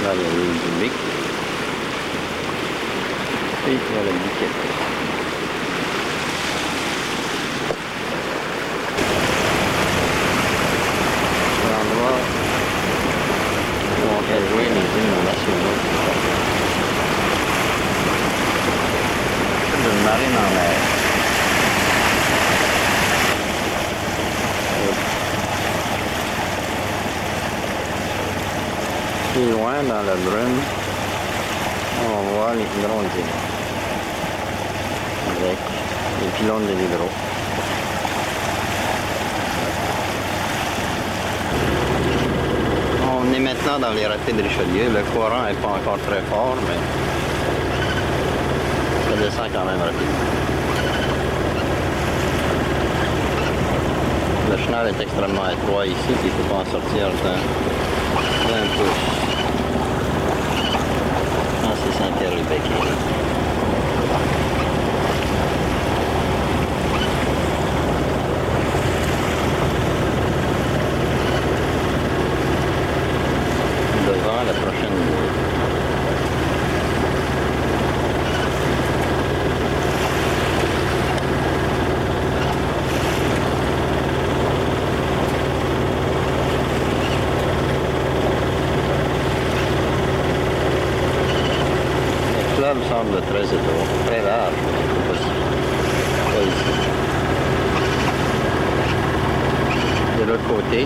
Là, il y a l'île du Bic. Et il y a le Biquet. C'est l'endroit où on fait jouer les hymnes nationaux. C'est une marine en mer. Plus loin, dans la brume, on voit l'hydrondine avec les pylônes de l'hydro. On est maintenant dans les rapides Richelieu. Le courant n'est pas encore très fort, mais ça descend quand même rapidement. Le chenal est extrêmement étroit ici, il ne faut pas en sortir d'un pouce. Ah, c'est Saint-Pierre-le-Béquet. Devant la prochaine ligne. Le fleuve semble très étroit, très large, mais pas ici. De l'autre côté,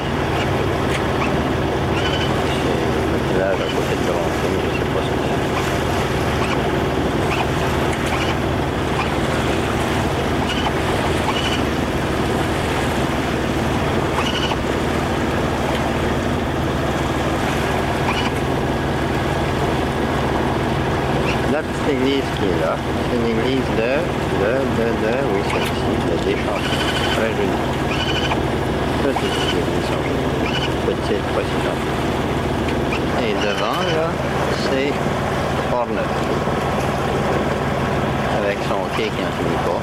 c'est le village à côté de Toronto, je ne sais pas ce que c'est. La petite église qui est là, c'est une église oui, celle-ci, de Deschamps. Très jolie. Petite église, petite, pas si grande. Et devant, là, c'est Port-Neuf. Avec son quai qui n'en finit pas.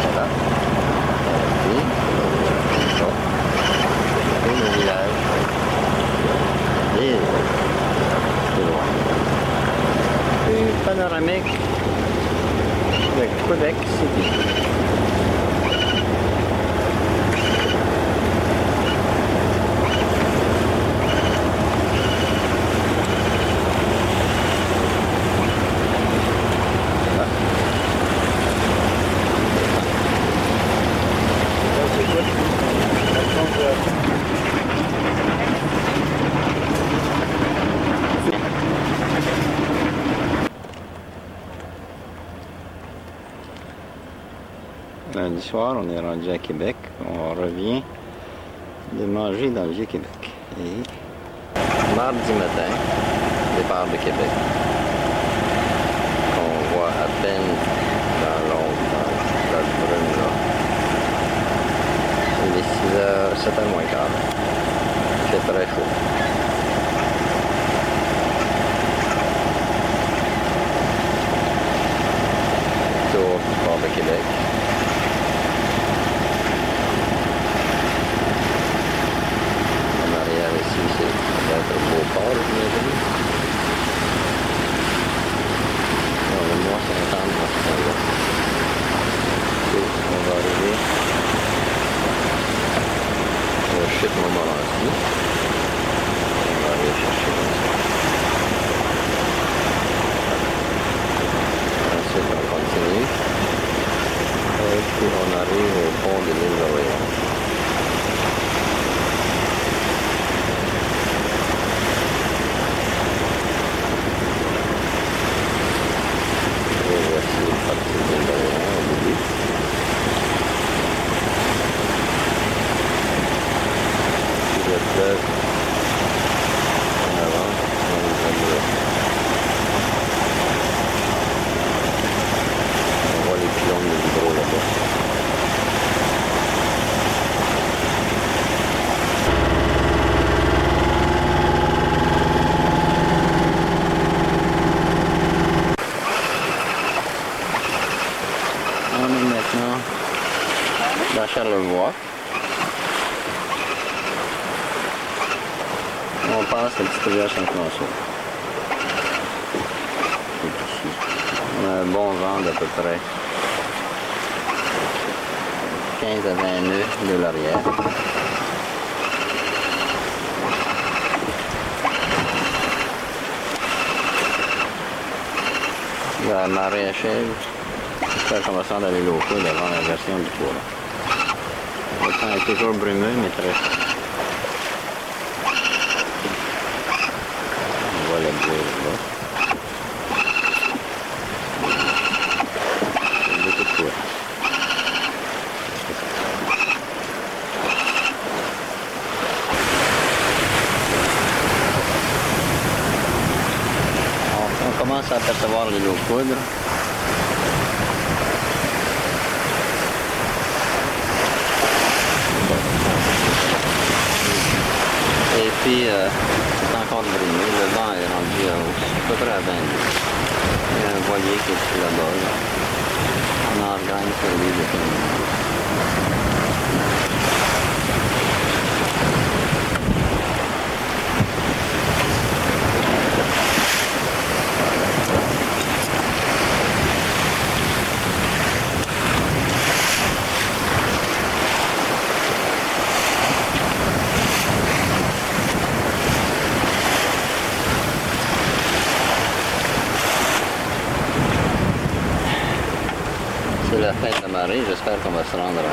Voilà. Et le village. Une panoramique de Québec City. Lundi soir, on est rendu à Québec. On revient de manger dans le Vieux-Québec. Et mardi matin, départ de Québec. On voit à peine dans l'ombre, dans la brume là. Il est 7h moins quart. Il fait très chaud. Tour du port de Québec. Ici, c'est peut-être un beau port, j'imagine. Non, le mois Saint-Anne, dans ce temps-là. On va arriver au chute Montmorency. On va aller chercher comme ça. Ensuite, on continue. Et puis, on arrive au pont de l'île d'Orléans. On est maintenant dans Charlevoix. On passe à la petite rivière Saint-François. Ici. On a un bon vent d'à peu près 15 à 20 nœuds de l'arrière. La marée achève. J'espère qu'on va s'en aller l'eau chaude avant la version du poids. Le temps est toujours brumeux, mais très chaud. On voit la bulle là. C'est beaucoup de poids. On commence à apercevoir les lots poudre. Et puis, c'est encore brumeux. Le vent est rendu à peu près à 20 lieues. Il y a un voilier qui est sur la base. On en regagne sur l'île de Féminin. C'est la fin de la marée, j'espère qu'on va se rendre à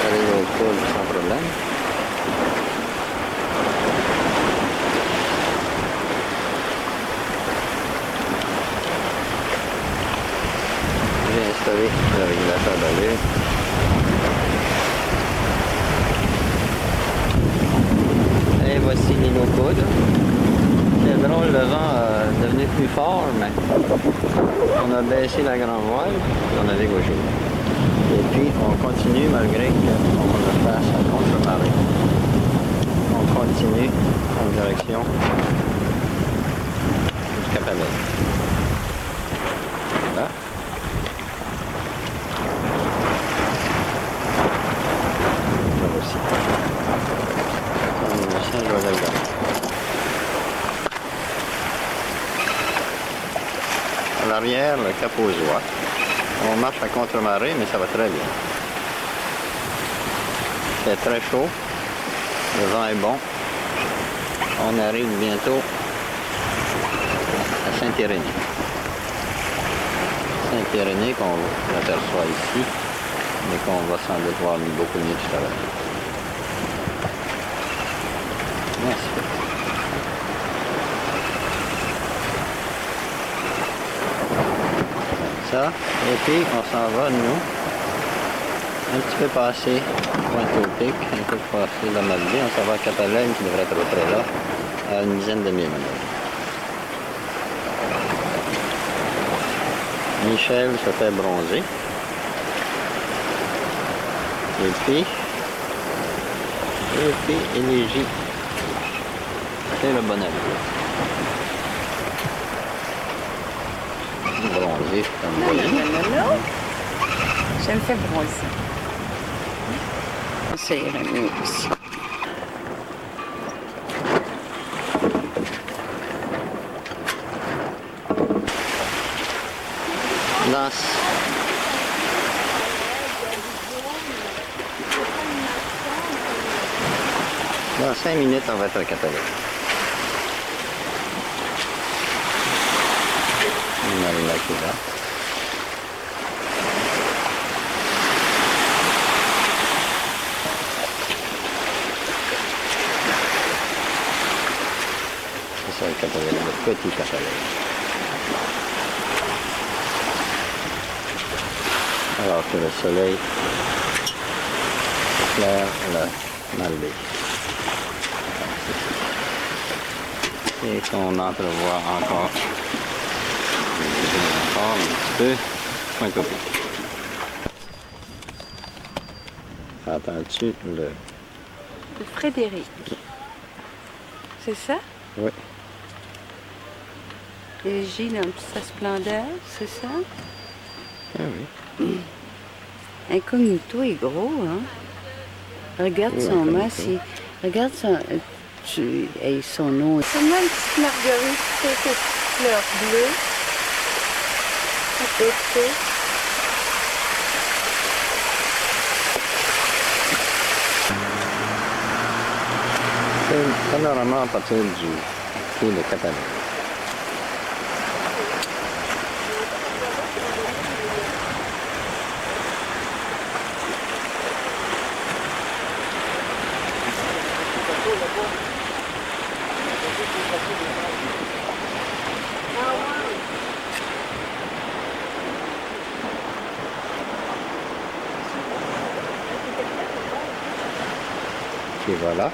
aller au pôle sans problème. J'ai installé le régulateur d'allure. Et voici les lots poudre. C'est drôle, le vent est devenu plus fort, mais on a baissé la grande voile et on navigue au jour. Et puis on continue malgré qu'on le fasse à contre-marée. On continue en direction du Cap-Anel. Voilà. Là aussi. On Saint-Joseph. À l'arrière, le cap aux oies. On marche à contre-marée, mais ça va très bien. C'est très chaud. Le vent est bon. On arrive bientôt à Saint-Irénée. Saint-Irénée qu'on aperçoit ici, mais qu'on va sans doute voir beaucoup mieux tout à l'heure. Merci. Et puis on s'en va, nous, un petit peu passer Pointe-au-Pic, un peu passer la Malbaie, on s'en va à Cap-Alène qui devrait être à peu près là, à une dizaine de milles. Michel se fait bronzer. Et puis Élégie fait le bonnet. Bronzer, comme vous voyez. Non. Je me fais bronzer. Ça irait mieux aussi. Dans 5 minutes, on va être à Cap-Alène. On a le lac qui est là. C'est ça le Cap-Alène, le petit Cap-Alène. Alors que le soleil éclaire la Malbaie. Et qu'on entrevoit encore un petit peu Pointe-au-Pic. Entends-tu le Frédéric. C'est ça? Oui. Élégie dans toute sa splendeur, c'est ça? Ah oui. Incognito est gros, hein? Regarde Oui, son Incognito. masque, Regarde ça. Et son nom. C'est même une petite marguerite, c'est cette fleur bleue. À côté. C'est un panorama à partir du quai de Catalan. Et voilà.